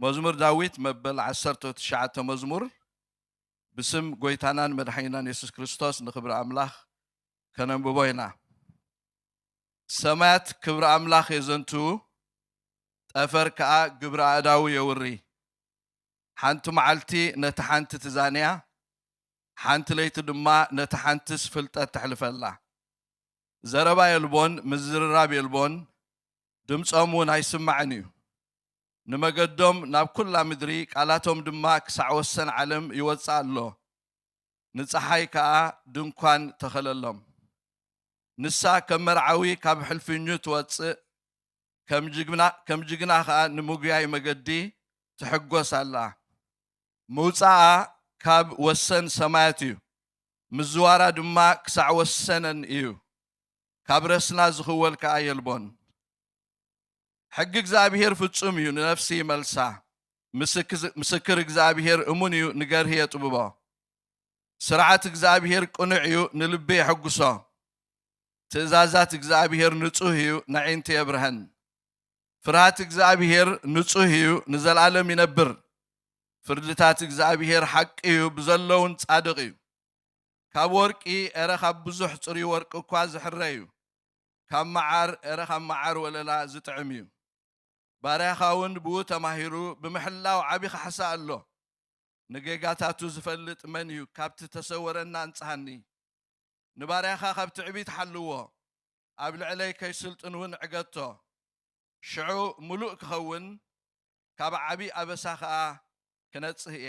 مزمور داويت مبل 19 مزمور بسم ጎይታናን መድኃኒናን ኢየሱስ ክርስቶስ ንክብር አምላኽ ከነንብቦ ኢና ሰማያት ክብር አምላኽ የዘንቱ ጠፈር ከዓ ግብረ አዳው የውሪ ሓንቲ መዓልቲ ነቲ ሓንቲ ትዛንያ ሓንቲ ለይቲ ድማ ነቲ ሓንቲስ ፍልጠት ትሕልፈላ ዘረባ የልቦን ምዝርራብ የልቦን ድምፆም እውን ኣይስማዕን እዩ ንመገዶም ናብ ኩላ ምድሪ ቃላቶም ድማ ክሳዕ ወሰን ዓለም ይወፅእ ኣሎ ንፀሓይ ከዓ ድንኳን ተኸለሎም ንሳ ከም መርዓዊ ካብ ሕልፍኙ ትወፅእ ከም ጅግና ከዓ ንምጉያይ መገዲ ትሕጎስ ኣላ ምውፃኣ ካብ ወሰን ሰማያት እዩ ምዝዋራ ድማ ክሳዕ ወሰነን እዩ ካብ ረስና ዝኽወል ከዓ የልቦን ሕግ እግዚአብሔር ፍጹም እዩ ንነፍሲ መልሳ ምስክር እግዚአብሔር እሙን እዩ ንገርህ የጥብቦ ስርዓት እግዚአብሔር ቅኑዕ እዩ ንልቢ የሐጉሶ ትእዛዛት እግዚአብሔር ንጹህ እዩ ንዒንቲ የብርሃን ፍርሃት እግዚአብሔር ንጹህ እዩ ንዘላለም ይነብር ፍርድታት እግዚአብሔር ሓቂ እዩ ብዘለውን ጻድቕ እዩ ካብ ወርቂ ኤረ ካብ ብዙሕ ጽሩይ ወርቂ እኳ ዝሕረ እዩ ካብ መዓር ኤረ ካብ መዓር ወለላ ዝጥዕም እዩ ባርያኻ እውን ብኡ ተማሂሩ ብምሕላው ዓቢ ክሓሳ ኣሎ ንጌጋታቱ ዝፈልጥ መን እዩ ካብቲ ተሰወረና እንጽሃኒ ንባርያኻ ካብ ትዕቢት ሓልዎ ኣብ ልዕለይ ከይስልጥን እውን ዕገቶ ሽዑ ሙሉእ ክኸውን ካብ ዓቢ ኣበሳ ከዓ ክነጽህ እየ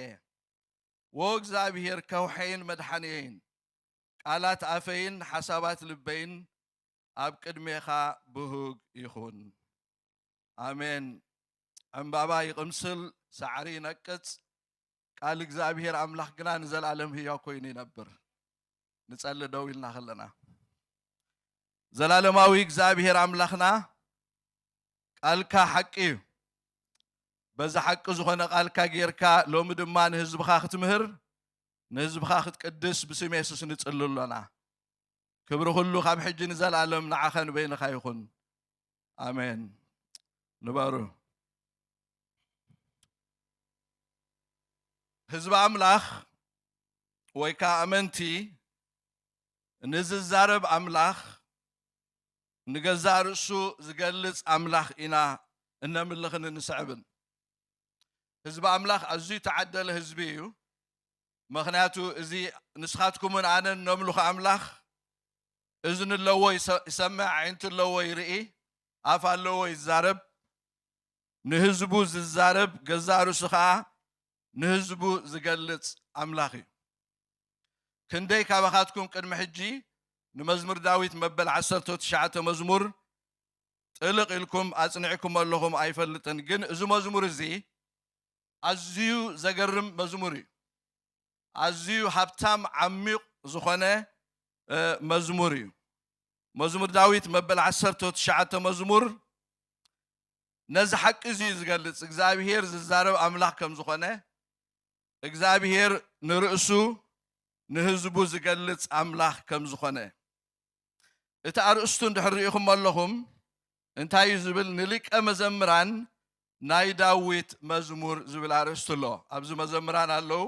ወ እግዚአብሔር ከውሐይን መድሓንየይን ቃላት ኣፈይን ሓሳባት ልበይን ኣብ ቅድሜኻ ብሁግ ይኹን አሜን ዕምባባ ይቕምስል ሳዕሪ ይነቅጽ ቃል እግዚአብሔር አምላኽ ግና ንዘላለም ህያው ኮይኑ ይነብር ንጸልይ ደው ኢልና ኸለና ዘላለማዊ እግዚአብሔር አምላኽና ቃልካ ሓቂ እዩ በዛ ሓቂ ዝኾነ ቃልካ ጌርካ ሎሚ ድማ ንህዝብኻ ክትምህር ንህዝብኻ ክትቅድስ ብስም ኢየሱስ ንጽልሎና ክብሪ ኩሉ ካብ ሕጂ ንዘላለም ንዓኸ ንበይንኻ ይኹን አሜን ንባሩ ህዝብ አምላኽ ወይ ከዓ አመንቲ ንዝዛረብ አምላኽ ንገዛ ርእሱ ዝገልጽ አምላኽ ኢና እነምልኽን ንስዕብን ህዝብ አምላኽ ኣዝዩ ተዓደለ ህዝቢ እዩ ምኽንያቱ እዚ ንስኻትኩምን ኣነን ነምልኹ አምላኽ እዝኒ ኣለዎ ይሰምዕ ዓይንቲ ኣለዎ ይርኢ ኣፍ ኣለዎ ይዛረብ ንህዝቡ ዝዛረብ ገዛ ርእሱ ከዓ ንህዝቡ ዝገልጽ አምላኽ እዩ ክንደይ ካባኻትኩም ቅድሚ ሕጂ ንመዝሙር ዳዊት መበል 19 መዝሙር ጥልቕ ኢልኩም ኣጽኒዕኩም ኣለኹም ኣይፈልጥን ግን እዚ መዝሙር እዚ ኣዝዩ ዘገርም መዝሙር እዩ ኣዝዩ ሃብታም ዓሚቕ ዝኾነ መዝሙር እዩ መዝሙር ዳዊት መበል 19 መዝሙር ነዚ ሓቂ እዚ ዝገልጽ እግዚአብሔር ዝዛረብ አምላኽ ከም ዝኾነ እግዚአብሔር ንርእሱ ንህዝቡ ዝገልጽ አምላኽ ከም ዝኾነ እቲ ኣርእስቱ እንድሕሪኢኹም ኣለኹም እንታይ እዩ ዝብል ንሊቀ መዘምራን ናይ ዳዊት መዝሙር ዝብል ኣርእስቱ ኣሎ ኣብዚ መዘምራን ኣለው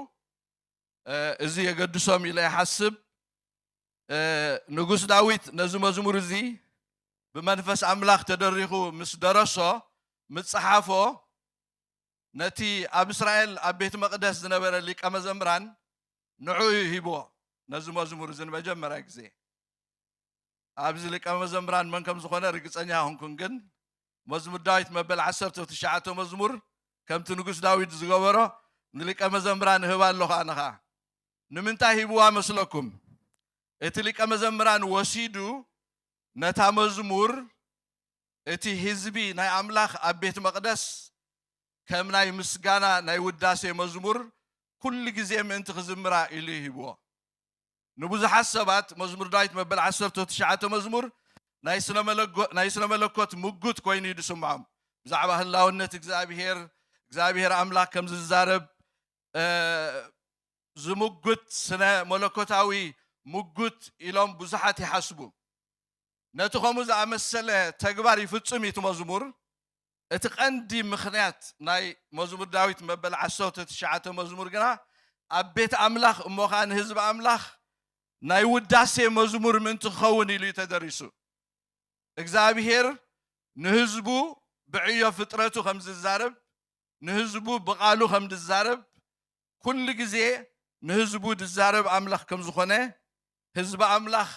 እዚ የገድሶም ኢለ ይሓስብ ንጉስ ዳዊት ነዚ መዝሙር እዚ ብመንፈስ አምላኽ ተደሪኹ ምስ ደረሶ ምጽሓፎ ነቲ ኣብ እስራኤል ኣብ ቤተ መቅደስ ዝነበረ ሊቀ መዘምራን ንዑ ሂቦ ነዚ መዝሙር እዚ ንመጀመርያ ግዜ ኣብዚ ሊቀ መዘምራን መን ከም ዝኾነ ርግፀኛ ሆንኩን ግን መዝሙር ዳዊት መበል 19 መዝሙር ከምቲ ንጉስ ዳዊት ዝገበሮ ንሊቀ መዘምራን ህባ ኣለኹ ኣነኻ ንምንታይ ሂብዋ መስለኩም እቲ ሊቀ መዘምራን ወሲዱ ነታ መዝሙር እቲ ህዝቢ ናይ አምላኽ ኣብ ቤተ መቅደስ ከም ናይ ምስጋና ናይ ውዳሴ መዝሙር ኩሉ ግዜ ምእንቲ ክዝምራ ኢሉ ይሂብዎ ንብዙሓት ሰባት መዝሙር ዳዊት መበል 19 መዝሙር ናይ ስነ መለኮት ሙጉት ኮይኑ እዩ ዝስምዖም ብዛዕባ ህላውነት እግዚአብሔር አምላኽ ከም ዝዛረብ ዝሙጉት ስነ መለኮታዊ ሙጉት ኢሎም ብዙሓት ይሓስቡ ነቲ ከምኡ ዝኣመሰለ ተግባር ይፍጽም እቲ መዝሙር اتقندي مخنيات ناي مزمور داويت مبل عصوت تشعته مزمور جنا أبيت أملاخ مخان حزب أملاخ ناي وداسي مزمور من تخون اللي تدرسو እግዚአብሔር ንህዝቡ ብዕዮ ፍጥረቱ ከም ዝዛረብ ንህዝቡ ብቃሉ ከም ዝዛረብ ኩሉ ግዜ ንህዝቡ ዝዛረብ አምላኽ ከም ዝኾነ ህዝብ አምላኽ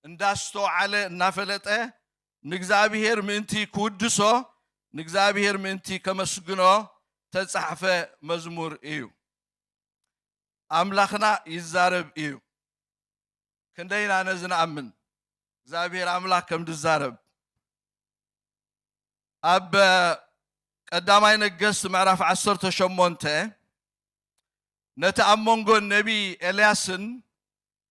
እንዳስተውዓለ እናፈለጠ ንእግዚአብሔር ምእንቲ ክውድሶ ንእግዚአብሔር ምእንቲ ከመስግኖ ተጻሕፈ መዝሙር እዩ አምላኽና ይዛረብ እዩ ክንደይና ነዝንኣምን እግዚአብሔር አምላኽ ከም ዝዛረብ أب قدامي نجس معرف 18 نتأمنجو النبي إلياسن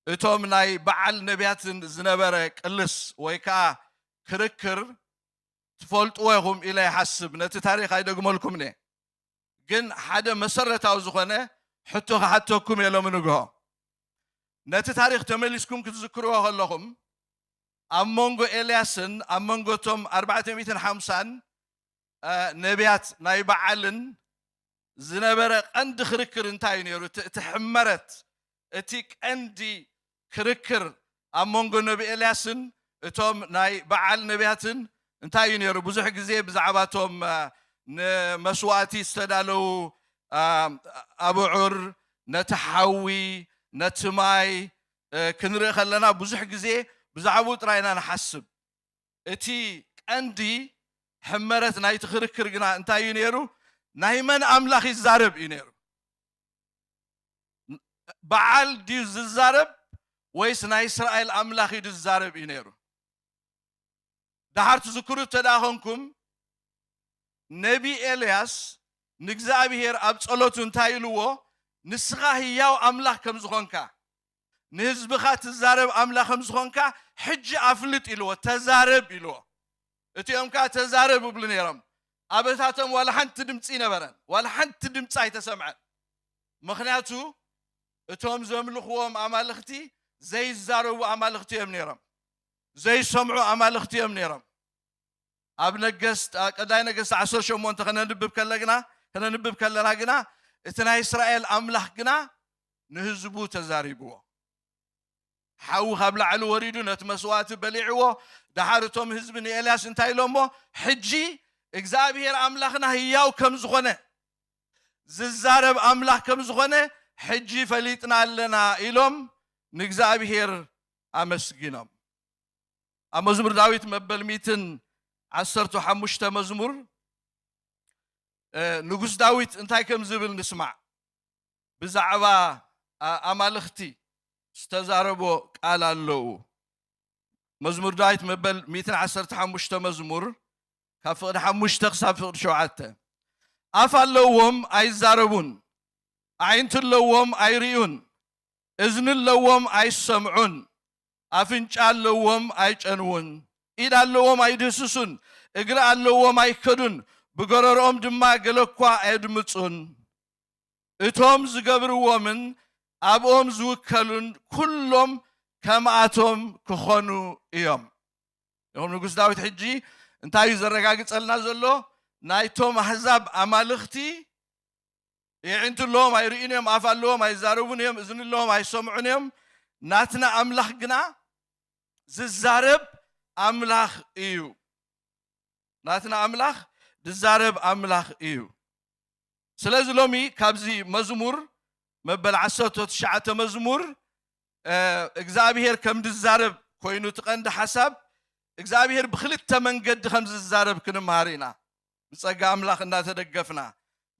اتوم ناي بعل نبياتن زنبرة قلس ويكا كركر تفولت ويهم إلى حسب نتتاريخ هيدا لكم نه جن حدا مسرة أو زخنة حتوكم يلا منوجها نتتاريخ تمليسكم كتذكروها لهم أمونغو إلياسن أمونغو توم 450 نبيات ناي بعلن زنبرة عند خركر انتاي نيرو تحمرت اتيك عندي خركر أمونغو نبي إلياسن توم ناي بعل نبياتن انتاي نيرو بزح جزي بزعباتهم مسواتي استدالو أبو عر نتحوي نتماي كنري خلنا بزح جزي بزعبو تراينا نحسب اتي عندي حمرت ناي تخركر جنا انتاي نيرو ناي من املاخ الزارب ينيرو بعال دي الزارب ويس ناي اسرائيل املاخ دي الزارب ينيرو دهار تذكروا تداهنكم نبي إلياس نغزابير اب ጸሎቱ انتاي لو نسخا هياو املاخ كم زخونكا نهزبخا تزارب أملاخ مزخونكا حج أفلت إلو تزارب إلو اتيامكا تزارب بلنيرم أبتاتم ولا حنت دمتسي نبرن ولا حنت دمتسي تسمعن مخناتو اتوم زملخوهم أمالختي زي الزارب أمالختي منيرم زي سمعوا أمالختي منيرم أبنقست قداي نقست 10 شمون تخنا نبب كلغنا خنا نبب كلراغنا اتنا إسرائيل أملاخ غنا نهزبو تزاربو حاو خبل على وريدو نتمسوات بليعو دحارتهم حزبني إلياس انتاي لومو حجي እግዚአብሔር አምላኽና ህያው ከም ዝኾነ ዝዛረብ አምላኽ ከም ዝኾነ ሕጂ ፈሊጥና ኣለና ኢሎም ንእግዚአብሔር አመስግኖም ኣብ መዝሙር ዳዊት መበል 115 መዝሙር ንጉስ ዳዊት እንታይ ከም ዝብል ንስማዕ ብዛዕባ አማልኽቲ استزاربو قال الله مزمور دايت مبل 115 مزمور كفقد 5 خساب 7 أفلوهم أي زاربون عينت اللوهم أي ريون إذن اللوهم أي سمعون أفنش اللوهم أي جنون إذا اللوهم أي دسسون إقرأ اللوهم أي كدون بقررهم دما قلقوا أي دمتون إتهم زقبروا من أبوهم زوكلون كلهم كماتهم كخونو إيام يوم نقول داوود حجي انتاي زرقاقت سألنا زلو نايتهم أحزاب أمالختي يعنتو اللهم يرئينهم أفعل اللهم يزاربونهم إذن اللهم يسمعونهم ناتنا أملاخ قنا ززارب أملاخ إيو ناتنا أملاخ ززارب أملاخ إيو سلازي لومي كابزي مزمور مبل 19 مزمور እግዚአብሔር ከም ዝዛረብ ኮይኑ ትቀንዲ ሓሳብ እግዚአብሔር ብክልተ መንገዲ ከም ዝዛረብ ክንማሪና ብጸጋ አምላኽ እንዳተደገፍና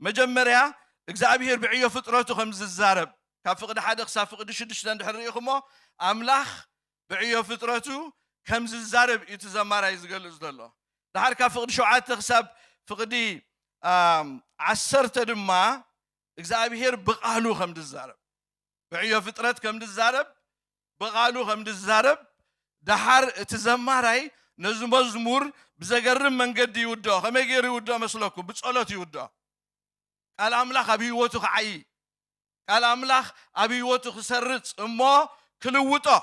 መጀመሪያ እግዚአብሔር ብዕዮ ፍጥረቱ ከም ዝዛረብ ካብ ፍቅዲ 1 ክሳብ ፍቅዲ 6 እንድሕሪኢኹሞ አምላኽ ብዕዮ ፍጥረቱ ከም ዝዛረብ እዩ ተዘማራይ ዝገልጽ ዘሎ ድሓር ካብ ፍቅዲ 7 ክሳብ ፍቅዲ 10 ድማ እግዚአብሔር ብቃሉ ከም ዝዛረብ بعيو فطرت كم دزارب بقالو كم دزارب دحر تزمراي نزم مزمور بزغرم منقد يودا كما يغير يودا مسلكو بصلات يودا قال املاح ابي وتو خعي قال املاح ابي وتو خسرص امو كلوطو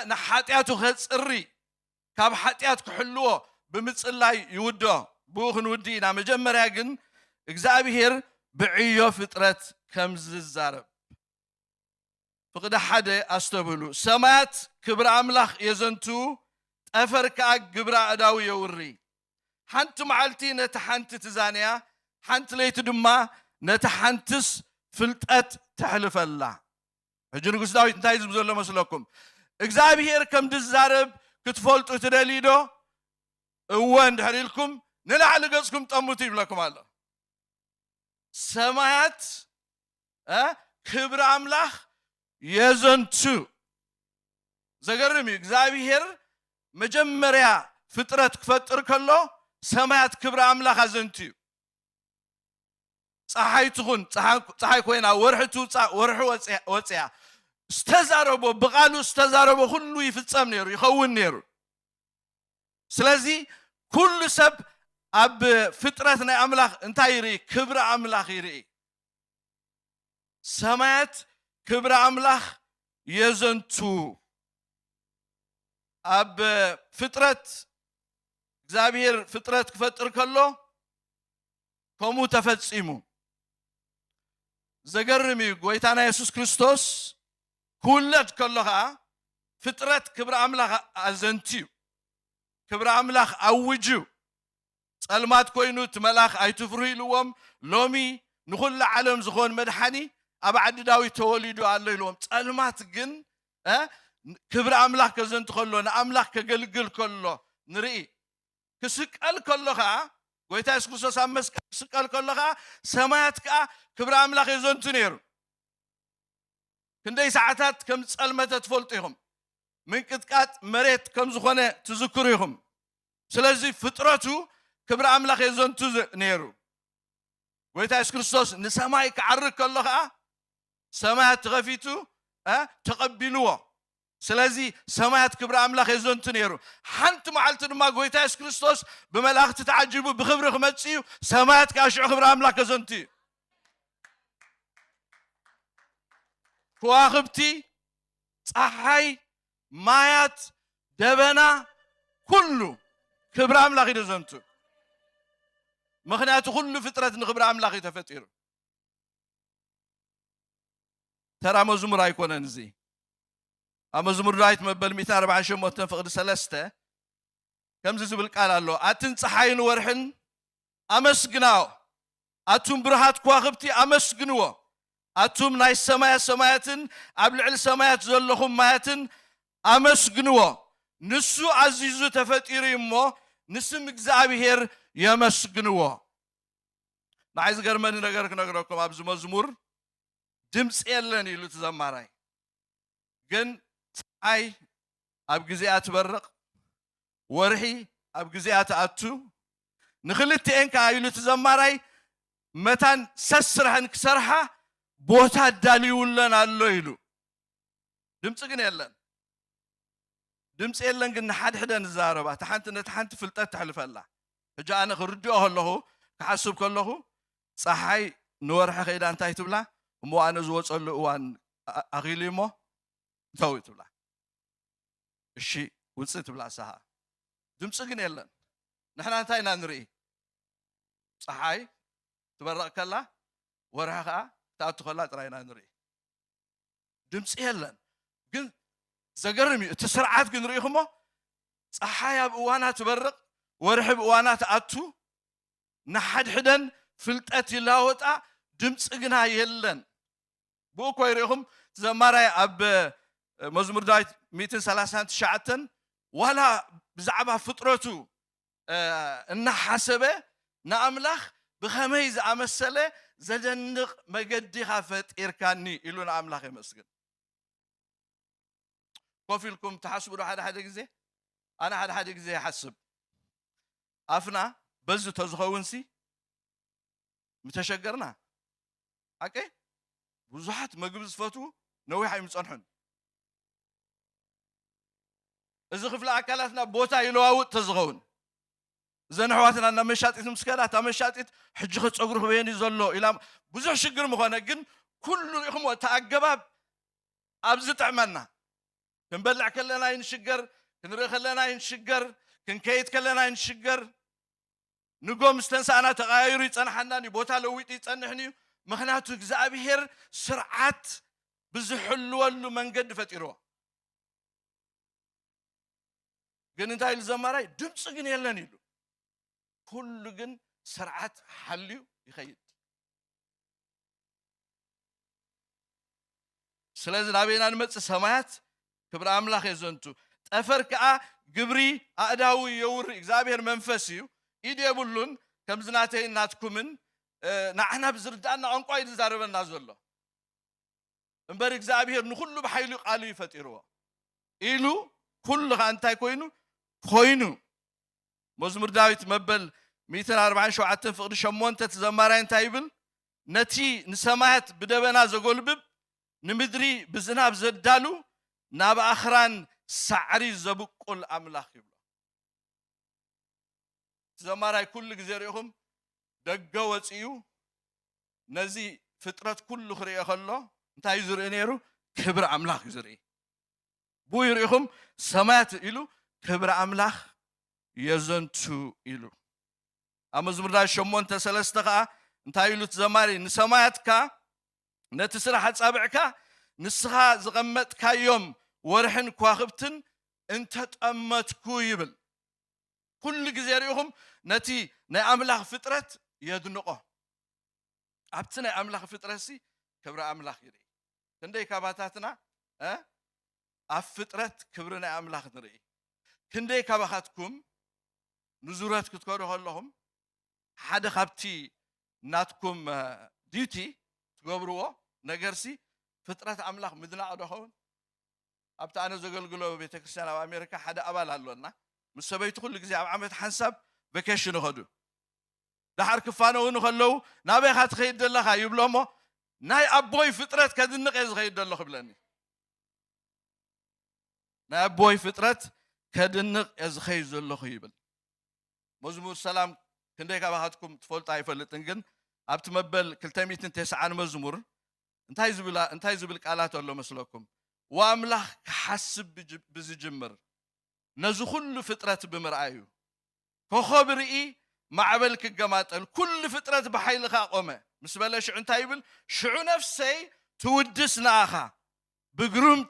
نحاتياتو خصري كاب حاتيات كحلو بمصلاي يودا بوخن ودينا مجمريا ግን እግዚአብሔር بعيو ፍጥረት ከም ዝዛረብ ፍቅደ ሓደ አስተብሉ ሰማያት ክብረ አምላኽ የዘንቱ ጠፈር ከዓ ግብረ አዳው የውሪ ሓንቲ መዓልቲ ነቲ ሓንቲ ትዛንያ ሓንቲ ለይቲ ድማ ነቲ ሓንትስ ፍልጠት ተሕልፈላ ሕጂ ንጉስ ዳዊት እንታይ ዝብል ዘሎ መስለኩም እግዚአብሔር ከም ዝዛረብ ክትፈልጡ ትደሊዶ እወ እንድሕር ኢልኩም ንላዕሊ ገጽኩም ጠሙቱ ይብለኩም ኣሎ ሰማያት ክብረ አምላኽ የዘንቱ ዘገርም እግዚአብሔር መጀመሪያ ፍጥረት ክፈጥር ከሎ ሰማያት ክብረ አምላኽ አዘንቱ ፀሐይ ትኹን ፀሐይ ኮይና ወርሕቱ ወርሑ ወፅያ استزارب بقالو استزارب كله يفصم نيرو يخون نيرو سلازي كل سب اب فطرتنا املاح انتا يري كبر املاح يري سمايات كبر املاح يزنتو اب فطرت እግዚአብሔር ፍጥረት ክፈጥር ከሎ ኮሙ ተፈጽሙ ዘገርሚ ጎይታና ኢየሱስ ክርስቶስ ኩለት ከለኻ ፍጥረት ክብረ አምላኽ አዘንቲዩ ክብረ አምላኽ አውጁ ጸልማት ኮይኑ ትመላኽ አይትፍሩ ኢልዎም ሎሚ ንኹሉ ዓለም ዝኾን መድሓኒ ኣብ ዓዲ ዳዊት ተወሊዱ ኣሎ ኢልዎም ጸልማት ግን ክብረ አምላኽ ከዘንት ከሎ ንአምላኽ ከገልግል ከሎ ንርኢ ክስቀል ከለኻ ጎይታ ኢየሱስ ክርስቶስ ኣብ መስቀል ክስቀል ከለኻ ሰማያት ከዓ ክብረ አምላኽ የዘንቱ ነይሩ ክንደይ ሰዓታት ከም ጸልመተ ትፈልጡ ኢኹም ምንቅጥቃጥ መሬት ከም ዝኾነ ትዝክሩ ኢኹም ስለዚ ፍጥረቱ ክብረ አምላኽ የዘንቱ ነይሩ ጎይታ ኢየሱስ ክርስቶስ ንሰማይ ክዓርግ ከሎ ከዓ ሰማያት ተኸፊቱ ተቀቢልዎ ስለዚ ሰማያት ክብረ አምላኽ የዘንቱ ነይሩ ሓንቲ መዓልቲ ድማ ጎይታ ኢየሱስ ክርስቶስ ብመላእኽቲ ተዓጂቡ ብክብሪ ክመጽእ ሰማያት ከዓ ሽዑ ክብረ አምላኽ ከዘንቱ كواخبتي صحي مايات دبنا كله كبر أملاخي دزنتو مخناتو كله فترة نخبر أملاخي تفتير ترى مزمور يكون نزي مزمور رايت مبل 240 موتن فقد سلسته كم زي بالقال الله أتن صحين ورحن أمسجناو أتم برهات كواخبتي أمسجنوا أتوم ناي سماياتن أبلع السمايات زلهم ماياتن أمسجنوا نسو عزيزو تفتيري مو نسم እግዚአብሔር يمسجنوا نعايز غرمن نغركم أبز مزمور دمص يلن يلو تزمراي ግን ፀሐይ ኣብ ግዜኣ ትበርቕ ወርሒ ኣብ ግዜኣ ተኣቱ ንኽልቲአን ከዓ ይሉ ተዘማራይ መታን ሰስረህን ክሰርሓ ቦታ ዳሊውለን አሎ ይሉ ድምጽ ግን የለን ድምጽ የለን ግን ሓድሕደን ዛረባ ተሓንቲ ነተሓንቲ ፍልጠት ተሕልፈላ ሕጂ ኣነ ክርድኦ ከለኹ ክሓስብ ከለኹ ፀሓይ ንወርሒ ኸይዳ እንታይ ትብላ እሞ ኣነ ዝወፀሉ እዋን ኣኺሉ እሞ ተው ትብላ እሺ ውፅእ ትብላ ሳሃ ድምጽ ግን የለን ንሕና እንታይ ኢና ንርኢ ፀሓይ ትበርቕ ከላ ወርሒ ከዓ تأتو خلا تراينا نري دمس يلن جن زجرمي تسرعات جن ريخمو صحايا بوانا تبرق ورحب وانا تأتو نحد حدن فلتأت لاوتا دمس جنا يلن بو كويريخم زمارة أب مزمور دايت 230 شعتن ولا بزعبها فطرته إن حسبه نأملخ بخميز أمسله زدنق مجدي خافت إركاني إلون أملاخ مسجد كوفيلكم تحسبوا حدا جزء أنا حدا جزء حسب أفنا بزو تزخونسي متشجرنا أوكي بزحت مجبز فتو نوي حي مصنحن إذا خفلا أكلاتنا بوتا يلواو تزغون زنحواتنا نمشاتيت مسكرات تمشاتيت حج خص صغر بيني زلو الى بزح شجر مخونه جن كل يخم تاجباب ابز طعمنا كنبلع كلنا ينشجر كنري كلنا ينشجر كنكيت كلنا ينشجر ንጎም ስተንሳና ተቃይሩ ይጸንሐናኒ ቦታ ለዊጥ ይጸንሕኒ ምክንያቱ እግዚአብሔር ስርዓት ብዝሕልወሉ መንገድ ፈጢሮ ግን እንታይ ኢሉ ዘማራይ ድምፂ ግን የለን ኢሉ ኩሉ ግን ስርዓት ሓልዩ ይኸይድ ስለዚህ ናቤና ንመጽእ ሰማያት ክብሪ አምላኽ የዘንቱ ጠፈር ከዓ ግብሪ አእዳዊ የውሪ እግዚአብሔር መንፈስ እዩ ኢድ የብሉን ከምዝናተይ እናትኩምን ንዓና ብዝርዳእና ቋንቋ እዩ ዝዛረበና ዘሎ እምበር እግዚአብሔር ንኩሉ ብሓይሉ ቃሉ ይፈጢርዎ ኢሉ ኩሉ ከዓ እንታይ ኮይኑ መዝሙር ዳዊት መበል 147 ፍቅዲ 8 ተዘማራይ እንታይ ይብል ነቲ ንሰማያት ብደበና ዘጎልብብ ንምድሪ ብዝናብ ዘዳሉ ናብ ኣኽራን ሳዕሪ ዘብቁል አምላኽ ይብሎ ተዘማራይ ኩሉ ግዜ ሪኢኹም ደገ ወፂኡ ነዚ ፍጥረት ኩሉ ክሪኦ ከሎ እንታይ ዝርኢ ነይሩ ክብሪ አምላኽ ዝርኢ ቡይ ሪኢኹም ሰማያት ኢሉ ክብሪ አምላኽ የዘንቱ ኢሉ ኣብ መዝሙር 8:3 ከዓ እንታይ ኢሉ ተዘማሪ ንሰማያትካ ነቲ ስራሕ ጻብዕካ ንስኻ ዝቐመጥካዮም ወርሕን ኳኽብትን እንተጠመትኩ ይብል ኩሉ ግዜ ሪኢኹም ነቲ ናይ አምላኽ ፍጥረት የድንቆ ኣብቲ ናይ አምላኽ ፍጥረሲ ክብሪ አምላኽ ይርኢ ክንደይ ካባታትና ኣብ ፍጥረት ክብሪ ናይ አምላኽ ንርኢ ክንደይ ካባኻትኩም ንዙረት ክትከዱ ከለኹም ሓደ ካብቲ ናትኩም ዲዩቲ ትገብርዎ ነገርሲ ፍጥረት አምላኽ ምድናቕ ዶኸውን ኣብቲ ኣነ ዘገልግሎ ቤተክርስትያን ኣብ ኣሜሪካ ሓደ ኣባል ኣሎና ምስ ሰበይቱ ኩሉ ግዜ ኣብ ዓመት ሓንሳብ ቫኬሽን ይኸዱ ዳሓር ክፋነውን ከለዉ ናበይኻ ትኸይድ ዘለኻ ይብሎሞ ናይ ኣቦይ ፍጥረት ከድንቕ እየ ዝኸይድ ዘለኹ ይብለኒ ናይ ኣቦይ ፍጥረት ከድንቕ እየ ዝኸይድ ዘለኹ ይብል መዝሙር ሰላም ክንደይ ካባኻትኩም ትፈልጡ ኣይፈልጥን ግን ኣብቲ መበል 290 መዝሙር እንታይ ዝብል ቃላት ኣሎ መስለኩም ወአምላኽ ክሓስብ ብዝጅምር ነዚ ኩሉ ፍጥረት ብምርኣዩ ኮኸብ ርኢ ማዕበል ክገማጠል ኩሉ ፍጥረት ብሓይልኻ ቆመ ምስ በለ ሽዑ እንታይ ይብል ሽዑ ነፍሰይ ትውድስ ንኣኻ ብግሩም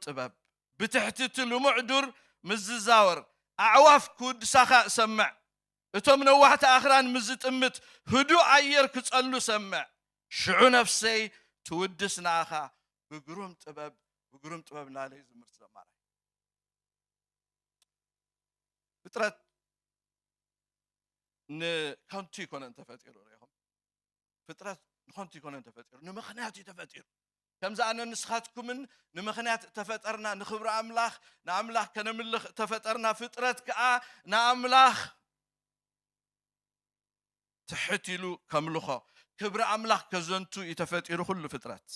ጥበብ ብትሕቲ ልሙዕ ዱር ምዝዛወር ኣዕዋፍ ክውድሳኻ እሰምዕ እቶም ነዋሕቲ ኣኽራን ምዝጥምት ህዱእ ኣየር ክጸሉ ሰምዕ ሽዑ ነፍሰይ ትውድስ ንኣኻ ብግሩም ጥበብ ናለይ ዝምርት ዘማራይ ፍጥረት ንከንቱ ይኮነን ተፈጢሩ ሪኢኹም ፍጥረት ንከንቱ ይኮነን ተፈጢሩ ንምኽንያት እዩ ተፈጢሩ ከምዚ ኣነ ንስኻትኩምን ንምኽንያት ተፈጠርና ንኽብሪ አምላኽ ንኣምላኽ ከነምልኽ ተፈጠርና ፍጥረት ከዓ ንኣምላኽ ትሕት ኢሉ ከምልኾ ክብሪ አምላኽ ከዘንቱ እዩ ተፈጢሩ ኩሉ ፍጥረት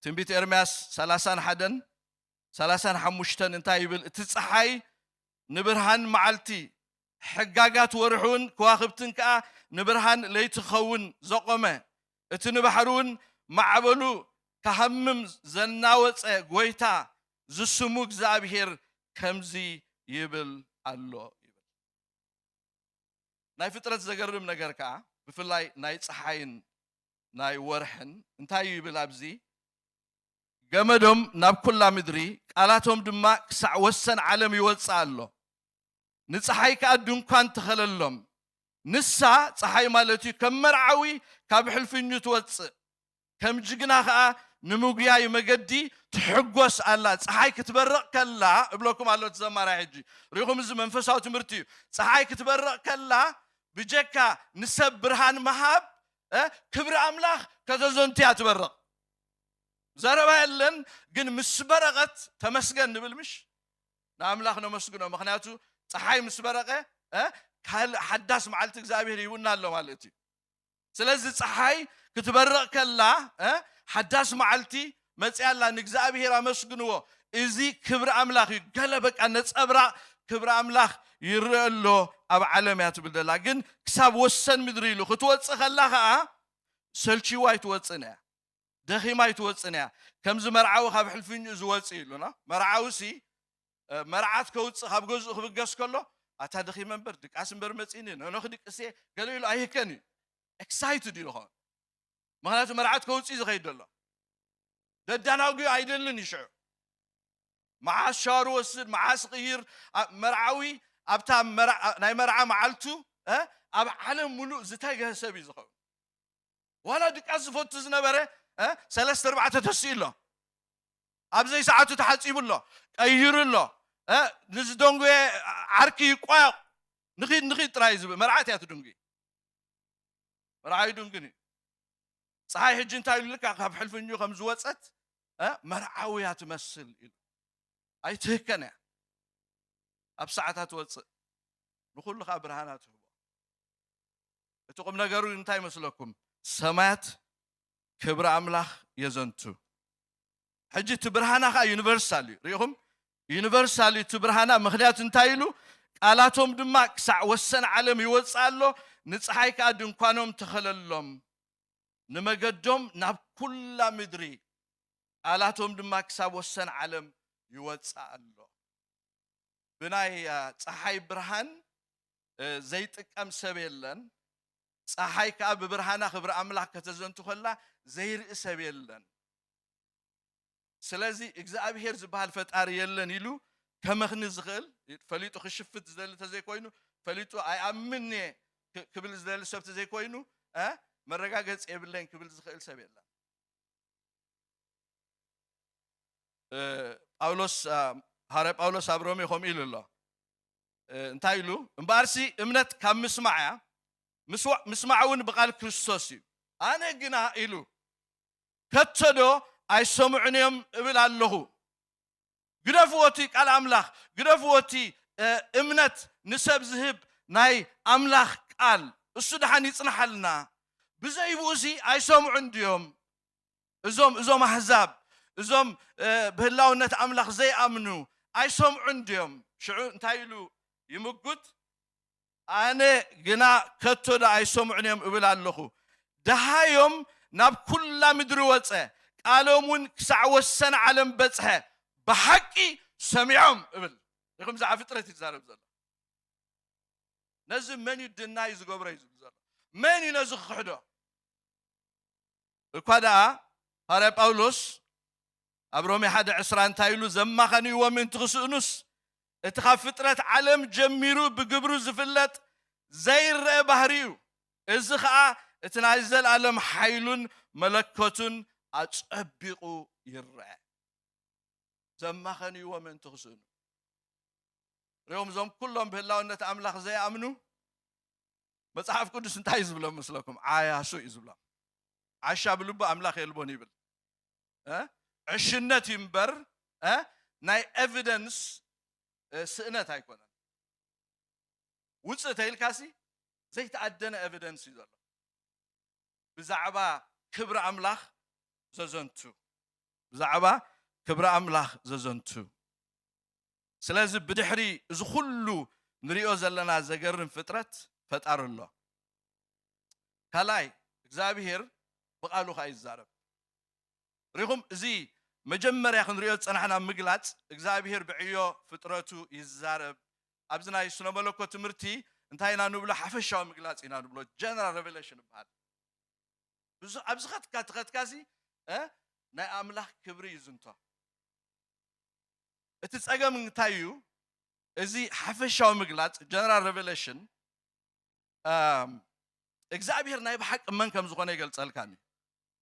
ትንቢት ኤርምያስ 31:35 እንታይ ይብል እቲ ፀሓይ ንብርሃን መዓልቲ ሕጋጋት ወርሑን ከዋኽብትን ከዓ ንብርሃን ለይቲ ኸውን ዘቆመ እቲ ንባሕሩን ማዕበሉ ካሃምም ዘናወፀ ጎይታ ዝስሙ እግዚአብሔር ከምዚ ይብል ኣሎ ይብል ናይ ፍጥረት ዘገርም ነገር ከዓ ብፍላይ ናይ ፀሓይን ናይ ወርሕን እንታይ ይብል ኣብዚ ገመዶም ናብ ኩላ ምድሪ ቃላቶም ድማ ክሳዕ ወሰን ዓለም ይወፅእ ኣሎ ንፀሓይ ከዓ ድንኳን ተኸለሎም ንሳ ፀሓይ ማለት እዩ ከም መርዓዊ ካብ ሕልፍኙ ትወፅእ ከም ጅግና ከዓ ንምጉያይ መገዲ ትሕጎስ ኣላ ፀሓይ ክትበርቕ ከላ እብለኩም ኣሎ ተዘማራይ ሕጂ ሪኢኹም እዚ መንፈሳዊ ትምህርቲ እዩ ፀሓይ ክትበርቕ ከላ ብጀካ ንሰብ ብርሃን መሃብ ክብሪ አምላኽ ከተዘንትያ ትበርቕ ዘረባ የለን ግን ምስ በረቐት ተመስገን ንብል ምሽ ንኣምላኽ ነመስግኖ ምክንያቱ ፀሓይ ምስ በረቐ ሓዳስ መዓልቲ እግዚአብሔር ይውና ኣሎ ማለት እዩ ስለዚ ፀሓይ ክትበርቕ ከላ ሓዳስ መዓልቲ መፅያላ ንእግዚአብሔር ኣመስግንዎ እዚ ክብሪ አምላኽ እዩ ገለ በቃ ነፀብራቕ ክብሪ አምላኽ ይርአ ኣሎ ኣብ ዓለም እያ ትብል ዘላ ግን ክሳብ ወሰን ምድሪ ኢሉ ክትወፅእ ከላ ከዓ ሰልቺዋ ይትወፅእ እያ ደኺማ ይትወፅእ እያ ከምዚ መርዓዊ ካብ ሕልፍኙ ዝወፅእ ኢሉና መርዓዊ ሲ መርዓት ከውፅእ ካብ ገዝኡ ክብገስ ከሎ أتادخي منبر دك أسم برمسينين أنا خدك أسي قالوا له أيه كني excited يلخان ما هذا مرعات كوتسي زخيد الله ددنا أوجي عيدلني شو مع الشهر وسر مع صغير مرعوي أبتا ناي مرعى معلتو أب علم ملو زتاجه سبي زخو ولا دك أسفوت زنبرة ثلاثة أربعة تسيله أبزي ساعته تحسيب الله أيير الله نزدونغ عركي قاق نخيد رايز مرعات يا تدونغي مرعاي دونغني صحيح الجن تايل لك أخاف حلف إنه خمس واتسات مرعاوي تمثل أي تهكنا أبساعتها واتس نقول لك برهاناته تقوم نجارو انتاي مسلكم سمات كبر أملاخ يزنتو حجي تبرهانا خا يونيفرسالي ريهم يونيفرسالي تبرهانا مخليات انتايلو قالاتهم دما كسع وسن عالم يوصالو نصحاي كا دنكانهم تخللهم نمقدم ناب كل مدري قالاتهم دما كسع وسن عالم يوصالو بناي صحاي برهان زيت ام سبيلن صحاي كا ببرهانا خبر املاك كتزنتو خلا زير سبيلن سلازي እግዚአብሔር ዝበሃል ፈጣሪ የለን ኢሉ ከመኽኒ ዝኽእል ፈሊጡ ክሽፍት ዝደለ ተዘይ ኮይኑ ፈሊጡ ኣይኣምንኔ ክብል ዝደለ ሰብ ተዘይ ኮይኑ መረጋገጽ የብለን ክብል ዝኽእል ሰብ የለን ጳውሎስ ሐዋርያ ጳውሎስ አብሮም ይቆም ኢሉሎ እንታይ ኢሉ እምባርሲ እምነት ካብ ምስማዕያ ምስማዕውን በቃል ክርስቶስ እዩ ኣነ ግና ኢሉ ከተዶ أي سمعنيهم إبل الله قرفوتي قال أملاخ قرفوتي إمنت نسب ذهب ناي أملاخ قال السودحان يصنح لنا بزي بوزي أي سمعندهم إزوم أحزاب إزوم بهلاو نت أملاخ زي أمنو أي سمعندهم شعور انتايلو يمقود أنا جنا كتودا أي سمعنيهم إبل الله دهايهم ناب كل مدروته قالومون كسع وسن عالم بصحه بحقي سمعهم ابل يقوم زع فطرت يزارب زله نزم من يدنا يزغبر يزل زله من ينزخ خدو كدا هارا باولوس ابرومي حد عسران تايلو زمخني ومن تخسنس اتخاف فطرت عالم جميرو بقبرو زفلت زير بحريو ازخا اتنازل عالم حيلون ملكوتون أتصبقوا يرى زمخني ومن تخسن اليوم زم كلهم بالله أن أملاخ زي أمنو مصحف قدس انتهي زبلا مثلكم عايا سوء زبلا عشا بلبا أملاخ يلبوني بل عشنة ينبر ناي evidence سئنة هايكونا وصلت هاي الكاسي زي تعدنا evidence يزال بزعبا كبر أملاخ ززنتو بزعبا كبر أملاخ ززنتو سلازم بدحري إذا خلو نريو زلنا زقرن فترة فتار الله كلاي إخزابير بقالو خاي الزارب ريهم زي مجمر ياخن ريو تصنحنا مقلات إخزابير بعيو فترتو يزارب أبزنا يسنو ملوكو تمرتي انتهينا نبلو حفشاو مقلات إنا نبلو general revelation بهاد أبزخت كاتي ناي أملاك كبري يزنتو اتسأجا من تايو ازي حفشاو مقلات general revelation እግዚአብሔር ናይ በሐቅ መን ከም ዝኾነ ይገልጸልካኒ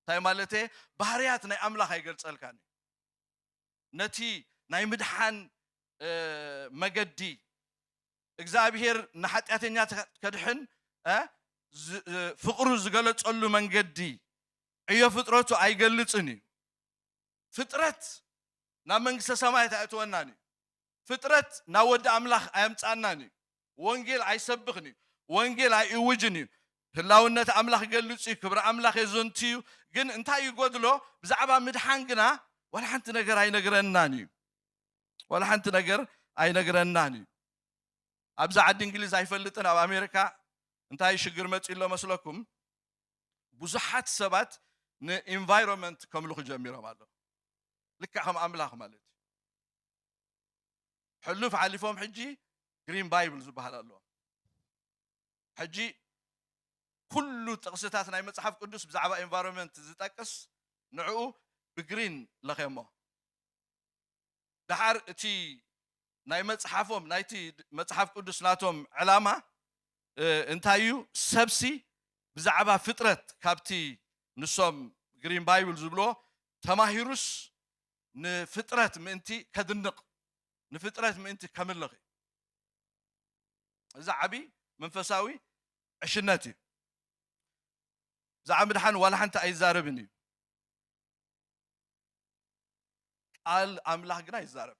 ታይ ማለቴ ባህሪያት ናይ ኣምላኽ ይገልጸልካኒ ነቲ ናይ ምድሓን መገዲ እግዚአብሔር ንኃጢአተኛ ከድሕን ፍቅሩ ዝገለጸሉ መንገዲ እዮ ፍጥረቱ አይገልጽኒ ፍጥረት ናብ መንግስተ ሰማያት አይተወናኒ ፍጥረት ናብ ወዲ ኣምላኽ አያምጻናኒ ወንጌል አይሰብኽኒ ወንጌል አይውጅኒ ህላውነት ኣምላኽ ገልጽ ክብረ ኣምላኽ የዘንቲዩ ግን እንታይ ይጎድሎ ብዛዕባ ምድሓን ግና ወላ ሓንቲ ነገር አይነግረናኒ ወላ ሓንቲ ነገር አይነግረናኒ ኣብዛ ዓዲ እንግሊዝ አይፈልጥን ኣብ ኣሜሪካ እንታይ ሽግር መጽኢሎ መስለኩም ብዙሓት ሰባት ንኢንቫይሮንመንት ከምልኹ ጀሚሮም ኣሎ ልክዕ ከም ኣምላኽ ማለት ሕሉፍ ዓሊፎም ሕጂ ግሪን ባይብል ዝበሃል ኣሎ ሕጂ ኩሉ ጥቅስታት ናይ መጽሓፍ ቅዱስ ብዛዕባ ኤንቫይሮንመንት ዝጠቅስ ንዕኡ ብግሪን ለኸሞ ድሓር እቲ ናይ መጽሓፎም ናይቲ መጽሓፍ ቅዱስ ናቶም ዕላማ እንታይ እዩ ሰብሲ ብዛዕባ ፍጥረት ካብቲ ንሶም ግሪን ባይብል ዝብሎ ተማሂሩስ ንፍጥረት ምእንቲ ከድንቕ ንፍጥረት ምእንቲ ከመልኽ እዚ ዓቢ መንፈሳዊ ዕሽነት እዩ زعم دحان ولا حنت أيزاربني قال أملاك جنا يزارب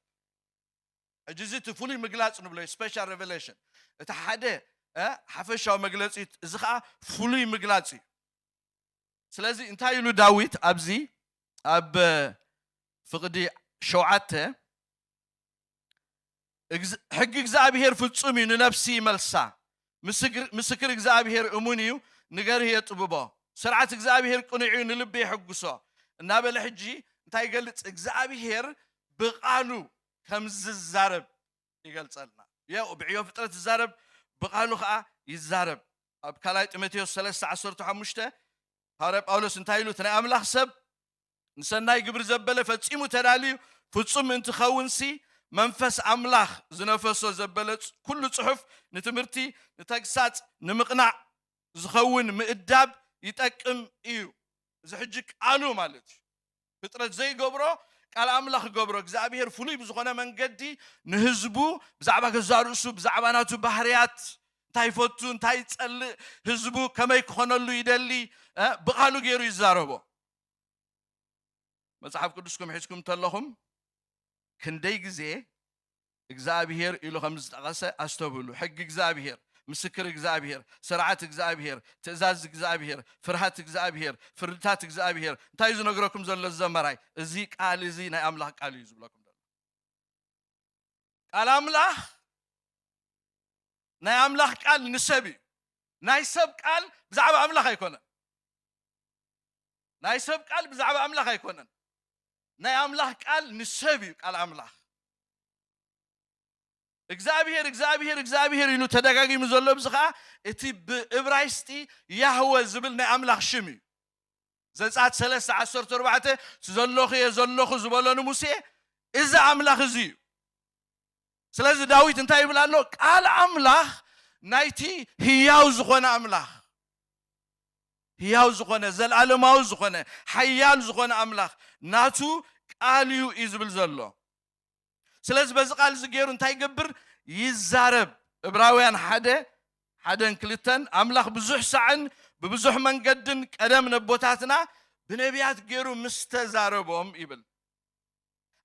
أجهزة تفولي مجلس نبلي special revelation تحدى حفشة مجلس إذا فولي مجلسي سلازي أنت يلو داويت أبزي أب فقدي شوعته حق إجزابير في تصمي نفسي ملسا مسكر إجزابير أمونيو نجاره يطببه سرعة إجزابير قنعي نلبي حقوسه النابل حجي انتي قلت إجزابير بقالو كمز الزارب يقلت لنا يا وبعيو فترة الزارب بقالو خا يزارب بكلايت متيوس 13:15 هارب أولوس انتايلو تنا أملاح سب نسناي قبر زبلة فتسيمو تنالي فتصم انت خونسي منفس أملاح زنفسو زبلت كل صحف نتمرتي نتاكسات نمقنع زخون مقداب يتأكم إيو زحجك قالوا مالتي فترة زي قبره قال أملاخ قبره إجزابير فلي بزخونه من قدي نهزبو بزعبك الزاروسو بزعباناتو بحريات تاي فوتون تاي تسأل هزبو كما يكون اللو يدلي بقالوا غيرو يزاربو مصحف قدسكم حيثكم تلهم كندي جزي إجزابير إلو خمس تقاسة أستوبلو حق إجزابير مسكر إجزابير سرعة إجزابير تأزاز إجزابير فرحات إجزابير فردات إجزابير تايزو نقرأكم زل الزمراي زيك قال زي ناي أملاح قال يزب لكم قال أملاح ناي أملاح قال نسبي ناي سب قال بزعب أملاح يكونن ناي سب قال بزعب أملاح يكونن ناي أملاح قال نسبي قال أملاح إجزابير إنه تدقاقي مزولو بزخا إتي بإبرايستي يهوى زبلنا أملاخ شمي زي ساعة 13:14 تزولوخي يزولوخي زبالون موسى إذا أملاخ زيو سلازي داويت انتهي بلانو قال أملاخ نايتي هياو زخونا أملاخ هياو زخونا زل ألماو زخونا حيال زخونا أملاخ ناتو قاليو إزبل زلو سلاز بزقال زجيرو انتي قبر يزارب إبراويان حدا كلتن أملاخ بزح سعن ببزح من قدن كدم نبوتاتنا بنبيات جيرو مستزاربهم إبل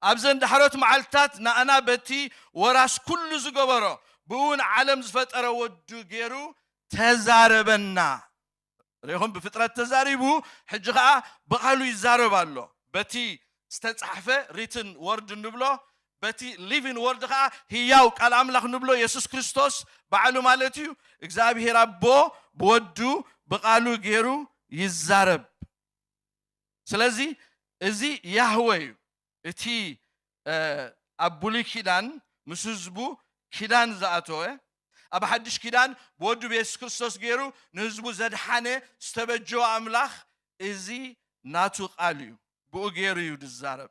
أبزن دحروت معلتات أنا بتي وراس كل زقبرو بون عالم زفترة ودو جيرو تزاربنا ريهم بفترة تزاربو حجقا بقالو يزاربالو بتي استتصحفة ريتن ورد النبلو بتي living word خا هياو قال أملاخ نبلو يسوع كريستوس بعلو مالتيو إجزابير أبو بودو بقالو غيرو يزارب سلازي إزي يهوي إتي أبولي كيدان مسوزبو كيدان زاتوه أبا حدش كيدان بودو بيسوع كريستوس غيرو نزبو زدحانه استبجو أملاخ إزي ناتو قاليو بو غيرو يدزارب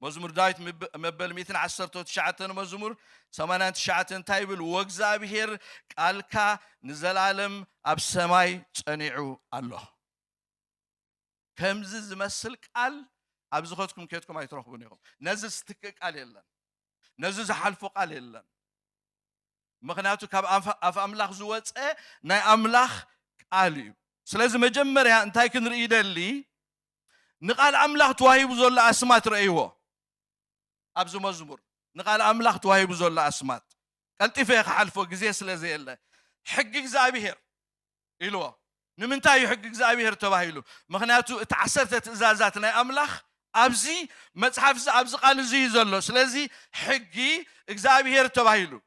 مزمور دايت مبل 219 مزمور 89 تايبل وغزابير قالكا نزلالم اب سماي صنيعو الله كمز زمسل قال ابزخوتكم كيتكم ايترخبونيهم نزل ستك قال يلن نزل زحلفو قال يلن مخناتو كاب اف املاخ زوصه ناي املاخ قاليو سلازي مجمريا انتاي كنري دلي نقال املاخ تواهيب زول اسمات رأيوه أبزو مزمور نقال أملاخ تواهيب زول أسمات قلت فيك حلفو جزيه سلازي الله حق إجزابير إلوا نمنتاي حق إجزابير تواهيلو مخناتو تعسرت إزازاتنا أملاخ أبزي مصحف أبزي قال زي زلو سلازي حقي إجزابير تواهيلو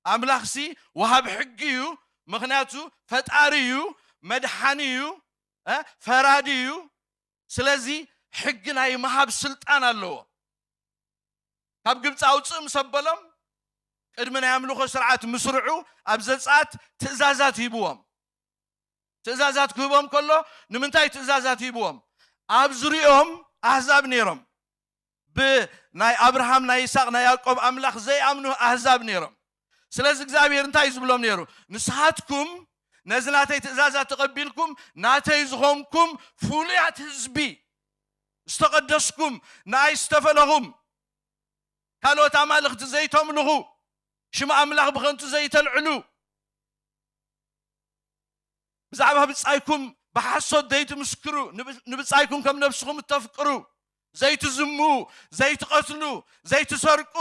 أملاخ سي وهاب حقيو مخناتو فتاريو مدحانيو فراديو سلازي حقنا يمهاب سلطان الله كاب جبت أوصم سبلم ቅድመና ያምልኾ ስርዓት ምስርዑ ኣብ ዘጻት ትእዛዛት ሂብዎም ትእዛዛት ክህቦም ከሎ ንምንታይ ትእዛዛት ሂብዎም ኣብ ዙርዮም ኣሕዛብ ነይሮም ብናይ አብርሃም ናይ ይስሐቅ ናይ ያዕቆብ ኣምላኽ ዘይኣምኑ ኣሕዛብ ነይሮም ስለዚ እግዚአብሔር እንታይ ዝብሎም ነይሩ ንስሓትኩም ነዚ ናተይ ትእዛዛት ተቐቢልኩም ናተይ ዝኾንኩም ፍሉያት ህዝቢ ዝተቐደስኩም ናይ ዝተፈለኹም ካልኦት ኣማልኽቲ ዘይተምልኹ ሽም ኣምላኽ ብኸንቱ ዘይተልዕሉ ብዛዕባ ብጻይኩም ብሓሶት ዘይትምስክሩ ንብጻይኩም ከም ነፍስኹም እተፍቅሩ ዘይትዝሙ ዘይትቐትሉ ዘይትሰርቁ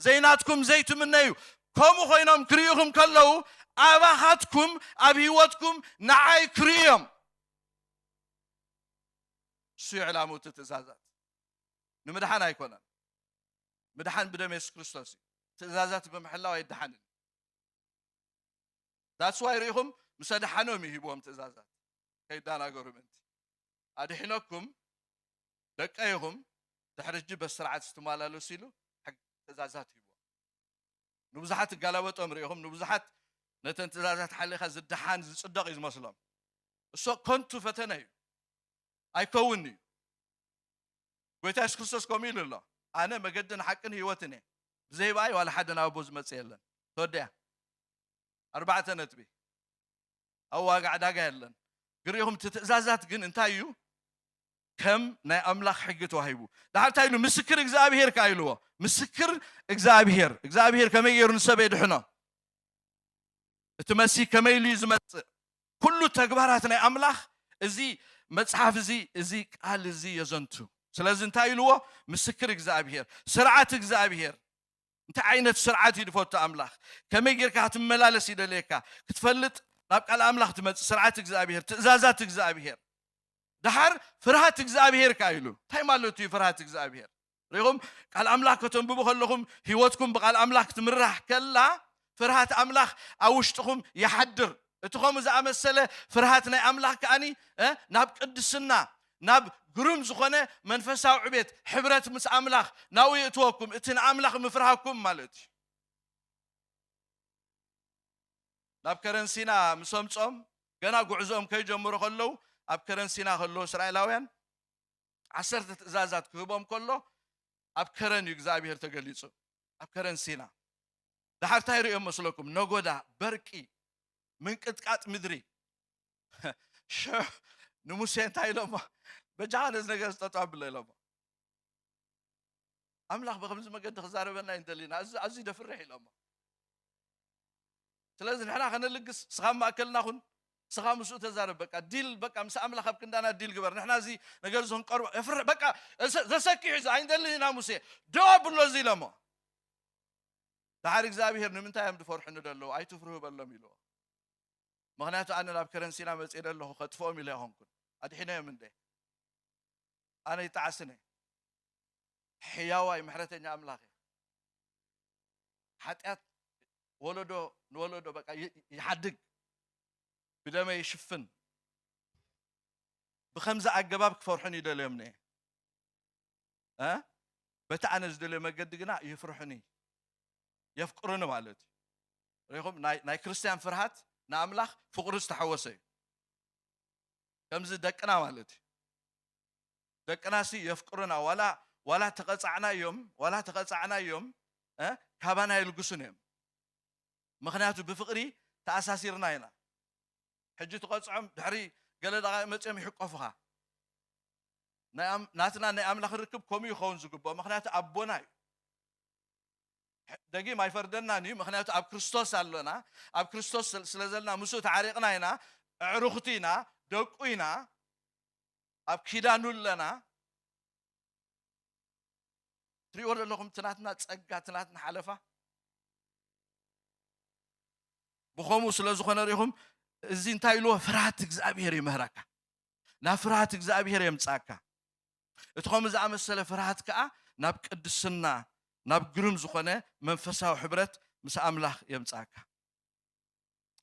ዘይናትኩም ዘይትምነዩ ከምኡ ኮይኖም ክርኢኹም ከለዉ ኣባኻትኩም ኣብ ህይወትኩም ንዓይ ክርእዮም እሱ ይዕላሙ እቲ ትእዛዛት ንምድሓን ኣይኮነን ምድሓን ብደም የሱስ ክርስቶስ እዩ ትእዛዛት ብምሕላው ኣይድሓንን ዳትስ ዋይ ርኢኹም ምስ ኣድሓኖም ይሂብዎም ትእዛዛት ከይዳናገሩ ምንቲ ኣድሒነኩም ደቀይኹም ድሕሪ በስርዓት ዝተመላለሱ ኢሉ ትእዛዛት ይሂብዎም ንብዙሓት ጋላበጦም ርኢኹም ንብዙሓት ነተን ትእዛዛት ሓሊኻ ዝድሓን ዝጽደቕ እዩ ዝመስሎም እሱ ኮንቱ ፈተነ እዩ ኣይከውን እዩ ጎይታ የሱስ ክርስቶስ ከምኡ ኢሉ ኣሎ ኣነ መገድን ሓቅን ህይወትን እየ ብዘይበኣይ ዋላ ሓደ ናብ ኣቦ ዝመጽእ የለን ተወድያ 4 ነጥቢ ኣብ ዋጋዕ ዳጋ የለን ግሪኹም ትእዛዛት ግን እንታይ እዩ ከም ናይ ኣምላኽ ሕጊ ተዋሂቡ ዳሓር እንታይ ኢሉ ምስክር እግዚአብሔር ካ ኢልዎ ምስክር እግዚአብሔር ከመይ ገይሩ ንሰብ የድሕኖ እቲ መሲህ ከመይ ኢሉ ዝመጽእ ኩሉ ተግባራት ናይ ኣምላኽ እዚ መጽሓፍ እዚ ቃል እዚ የዘንቱ ስለዚ እንታይ ኢልዎ ምስክር እግዚአብሔር ስርዓት እግዚአብሔር እንታይ ዓይነት ስርዓት ይድፈቱ ኣምላኽ ከመይ ጌርካ ክትመላለስ ይደልየካ ክትፈልጥ ናብ ቃል ኣምላኽ ትመጽእ ስርዓት እግዚአብሔር ትእዛዛት እግዚአብሔር ድሓር ፍርሃት እግዚአብሔር ካ ኢሉ እንታይ ማለት እዩ ፍርሃት እግዚአብሔር ሪኹም ቃል ኣምላኽ ከተንብቡ ከለኹም ህይወትኩም ብቃል ኣምላኽ ትምራሕ ከላ ፍርሃት ኣምላኽ ኣብ ውሽጥኹም ይሓድር እቲ ከምኡ ዝኣመሰለ ፍርሃት ናይ ኣምላኽ ከኣኒ ናብ ቅድስና ናብ ግሩም ዝኾነ መንፈሳዊ ዕቤት ሕብረት ምስ ኣምላኽ ናብኡ የእትወኩም እቲ ንኣምላኽ ምፍርሃኩም ማለት እዩ ናብ ከረንሲና ምሰምጾም ገና ጉዕዞኦም ከይጀምሩ ከለዉ ኣብ ከረንሲና ከለዉ እስራኤላውያን 10 ትእዛዛት ክህቦም ከሎ ኣብ ከረን እዩ እግዚአብሔር ተገሊጹ ኣብ ከረንሲና ድሓር እንታይ ርኦም መስለኩም ነጎዳ በርቂ ምንቅጥቃጥ ምድሪ ንሙሴ እንታይ ኢሎሞ በጃኻ ነዚ ነገር ዝጠጣ ብለ ኢሎሞ ኣምላኽ ብከምዚ መገዲ ክዛረበና ይንደሊና ኣዝዩ ደፍርሕ ኢሎሞ ስለዚ ንሕና ከነልግስ ስኻ ማእከልናኹን ስኻ ምስኡ ተዛረብ በቃ ዲል በቃ ምስ ኣምላኽ ኣብ ክንዳና ዲል ግበር ንሕና እዚ ነገር ዝንቀርቦ የፍርሕ በቃ ዘሰኪሕ ሒዙ ኣይንደሊና ሙሴ ደዋ ብሎ እዚ ኢሎሞ ድሓር እግዚአብሔር ንምንታይ እዮም ድፈርሑ ንደለዉ ኣይትፍርሁ በሎም ኢልዎ ምክንያቱ ኣነ ናብ ከረንሲና መፅእ ደለኹ ከጥፍኦም ኢለ ይኾንኩን ኣድሒነዮም እንደ ኣነ ይጣዓስነ ሕያዋይ ምሕረተኛ ኣምላኽ እየ ሓጢኣት ወለዶ ንወለዶ በቃ ይሓድግ ብደመ ይሽፍን ብከምዚ ኣገባብ ክፈርሑን ይደልዮም ነ በቲ ኣነ ዝደልዮ መገዲ ግና ይፍርሑኒ የፍቅሩኒ ማለት እዩ ሪኹም ናይ ክርስቲያን ፍርሃት ንኣምላኽ ፍቅሪ ዝተሓወሰ እዩ ከምዚ ደቅና ማለት እዩ ደቅናሲ የፍቅሩና ዋላ ተቐጻዕና እዮም ካባና ይልግሱን እዮም ምክንያቱ ብፍቅሪ ተኣሳሲርና ኢና ሕጂ ትቐጽዖም ድሕሪ ገለ ደቓ መፅኦም ይሕቆፉኻ ናትና ናይ ኣምላኽ ርክብ ከምኡ ይኸውን ዝግብኦ ምክንያቱ ኣቦና እዩ ደጊም ኣይፈርደናን እዩ ምክንያቱ ኣብ ክርስቶስ ኣሎና ኣብ ክርስቶስ ስለ ዘለና ምስኡ ተዓሪቕና ኢና ኣዕሩኽቲ ኢና ደቁ ኢና ኣብ ኪዳኑ ኣለና ትሪእዎ ዘለኹም ትናትና ፀጋ ትናትና ሓለፋ ብኸምኡ ስለ ዝኾነ ሪኢኹም እዚ እንታይ ኢልዎ ፍርሃት እግዚአብሔር ይምህረካ ናብ ፍርሃት እግዚአብሔር የምጻካ እቲ ከምኡ ዝኣመሰለ ፍርሃት ከዓ ናብ ቅድስና ናብ ግሩም ዝኾነ መንፈሳዊ ሕብረት ምስ ኣምላኽ የምጻካ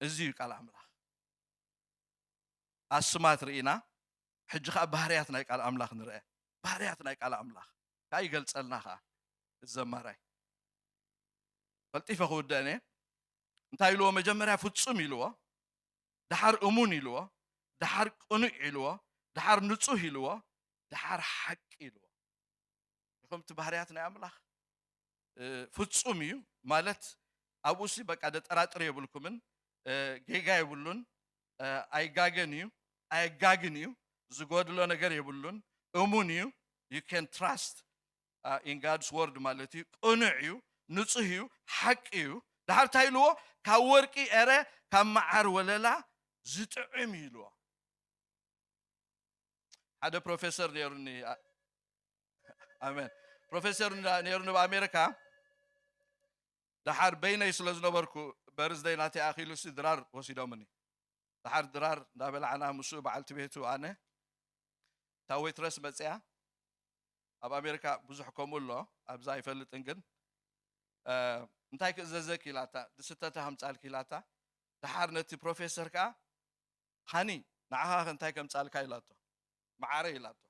እዚ እዩ ቃል ኣምላኽ ኣስማት ርኢና ሕጂ ከዓ ባህርያት ናይ ቃል ኣምላኽ ንርአ ባህርያት ናይ ቃል ኣምላኽ ካይ ይገልጸልና ከዓ ዘማራይ قلطيفه خودانه انتي لو مجمريا فصوم يلوا دحر امون يلوا دحر قنوع يلوا دحر نصوح يلوا دحر حق يلوا يخم تبهرياتنا يا املاح فصوم يو مالت ابوسي بقى دطراطر يبلكمن ጌጋ ይብሉን አይጋገንዩ አይጋግንዩ ዝጎድሎ ነገር ይብሉን እሙንዩ you can trust in God's word ማለት እዩ ቅኑዕዩ ንጹህዩ ሓቂዩ ዳሕር ታይልዎ ካብ ወርቂ ኤረ ካብ መዓር ወለላ ዝጥዕም ይልዎ ሓደ ፕሮፌሰር ነይሩኒ አሜን ፕሮፌሰር ነይሩኒ በአሜሪካ ዳሕር በይነይ ስለዝነበርኩ برزدي ناتي أخيلو سي درار وسيدومني دحر درار دابل عنا مسو بعلت بيتو أنا تاويت رس مصيا أب أمريكا بزح كومولو أبزا يفلت إنجن انتاي كززك كيلاتا دستة همصال كيلاتا دحر نتي بروفيسور كا خاني نعها انتاي كمصال كايلاتو معاري يلاتو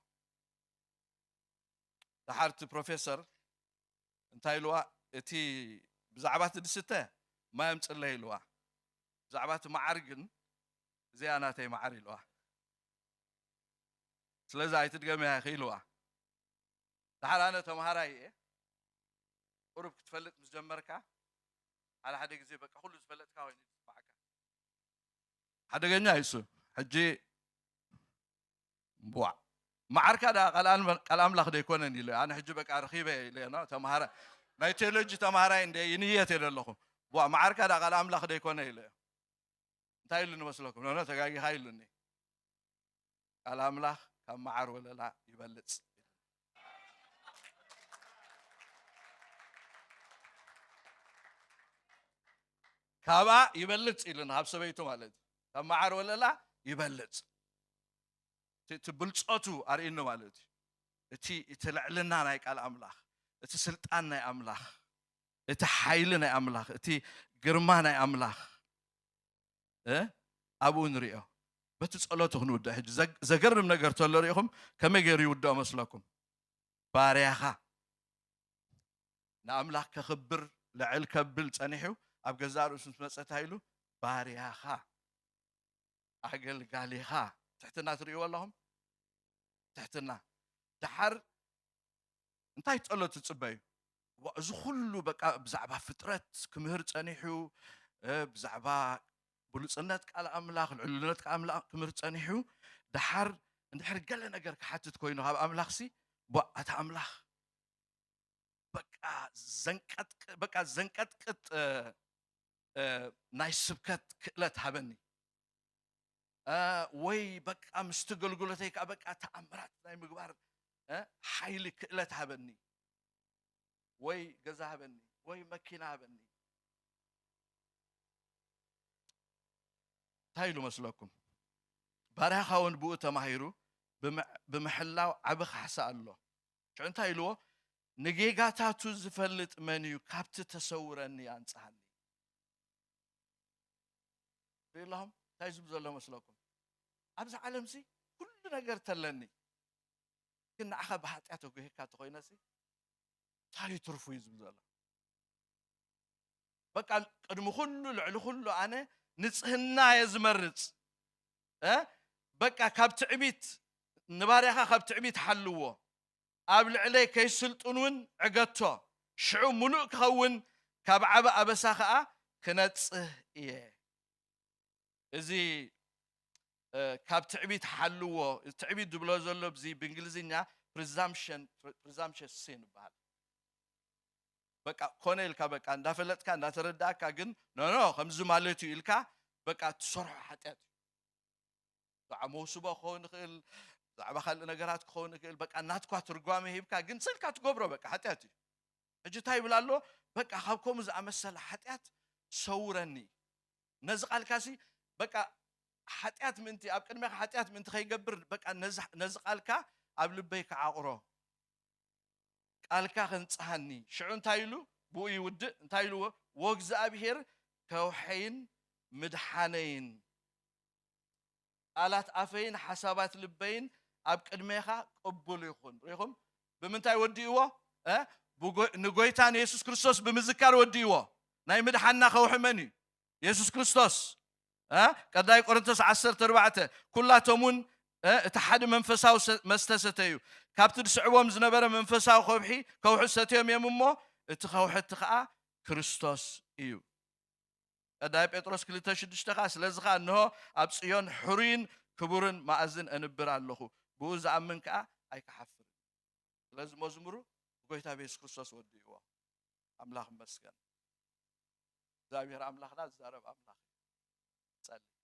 دحر تي بروفيسور انتاي لوا اتي بزعبات دستة ما يمصلي يلوا زعبات معرقن زي انا تي معري يلوا سلازا يتدغم يا اخي يلوا دحر انا تمهراي قرب كتفلت مزجمركا على حد غزي بقى كله زفلتكا وين تسمعك حدغنيا يسو حجي بوا معركا دا قلام لاخ ديكونن يلو انا حجي بقى رخيبه لينا تمهرا نايتولوجي تمهراي اندي ينيت يدلخو بوا معركة دا قال أملاخ دي كونه إليه انتهي لنا مسلكم لأنه تقاقي هاي لني قال أملاخ كم معر ولا لا يبلت كابا يبلت إلنا هاب سبيتو مالد كم معر ولا لا يبلت تبلتوتو أرئينو مالد تي يتلع لنا نايك قال أملاخ تسلطان ناي أملاخ እቲ ሓይልና ኣምላኽ እቲ ግርማና ኣምላኽ ኣብኡ ንሪኦ በቲ ጸሎት ክንውዳእ ሕጂ ዘገርም ነገር ተሎ ሪኢኹም ከመይ ገይሩ ይውዳእ መስለኩም ባርያኻ ንኣምላኽ ከኽብር ልዕል ከብል ጸኒሑ ኣብ ገዛ ርእሱ መፀታ ኢሉ ባርያኻ ኣገልጋሊኻ ትሕትና ትሪእዎ ኣለኹም ትሕትና ድሓር እንታይ ጸሎት ትጽበዩ وأز كله بقى بزعبة فطرت كمهر تانيحو بزعبة بلوصنات قال أملاخ العلونات كأملاخ كمهر تانيحو دحر قال نجار كحتت كوينو هاب أملاخ سي بقى أملاخ بقى زنكت كت نايس سبكت كلت هبني وي بقى مستقلقلتك بقى تأمرات ناي مقبار حيلي كلت هبني وي جزاها بني وي مكينها بني تايلو مسلكم بارخاون بوتا ماهيرو بمحلاو عبخ حسا الله شو انت تايلو نجيغاتاتو زفلت منيو كابت تصورني انصحني بيلهم تايزب زلو مسلكم ابز عالم سي كل نجر تلني كنا اخا بحاتياتو هيك تخوينسي تاي ترفو يزبزلا بقى قدم كله لعل كله انا نصحنا يزمرص بقى كاب تعبيت نباريخا كاب تعبيت حلوو ابل علي كيسلطنون عقتو شعو ملوك خون كاب عبا ابساخا كنصح ايه ازي كاب تعبيت حلوو تعبيت دبلو زلو بزي بانجليزيا presumption sin بحال بقى كونيل كبقى اندافلت كان داترداك كن نو خمز مالتو يلكا بقى تصرح حتيات زعمو سبا خون خيل زعما خل نغرات خون خيل بقى ناتكو ترغوامي هيبكا كن سلكا تغبرو بقى حتياتي اجي تاي بلالو بقى خابكم زعمسل حتيات صورني نزقالكاسي بقى حتيات منتي اب قدمي حتيات منتي خيغبر بقى نزقالكا اب لبيك عقرو قالكا خنصحني شعو انتايلو بو يود انتايلو وغز ابير كوحين مدحانين قالات افين حسابات لبين اب قدميخا قبول يكون ريهم بمنتاي وديوا نغويتان يسوع كريستوس بمذكار وديوا ናይ ምድሓና ከውሒ መን እዩ ኢየሱስ ክርስቶስ ቀዳይ ቆሮንቶስ 14 ኩላቶምን እቲ ሓደ መንፈሳዊ መስተሰተዩ ካብቲ ድስዕቦም ዝነበረ መንፈሳዊ ከውሒ ሰትዮም እዮም እሞ እቲ ከውሕቲ ከዓ ክርስቶስ እዩ ቀዳይ ጴጥሮስ 2:6 ከዓ ስለዚ ከዓ እንሆ ኣብ ጽዮን ሕሩይን ክቡርን ማእዝን እንብር ኣለኹ ብኡ ዝኣምን ከዓ ኣይከሓፍርን ስለዚ መዝሙሩ ጎይታ ኢየሱስ ክርስቶስ ወዲእዎ አምላክ መስገን እግዚአብሔር አምላክና ዝዛረብ አምላክ ጸልይ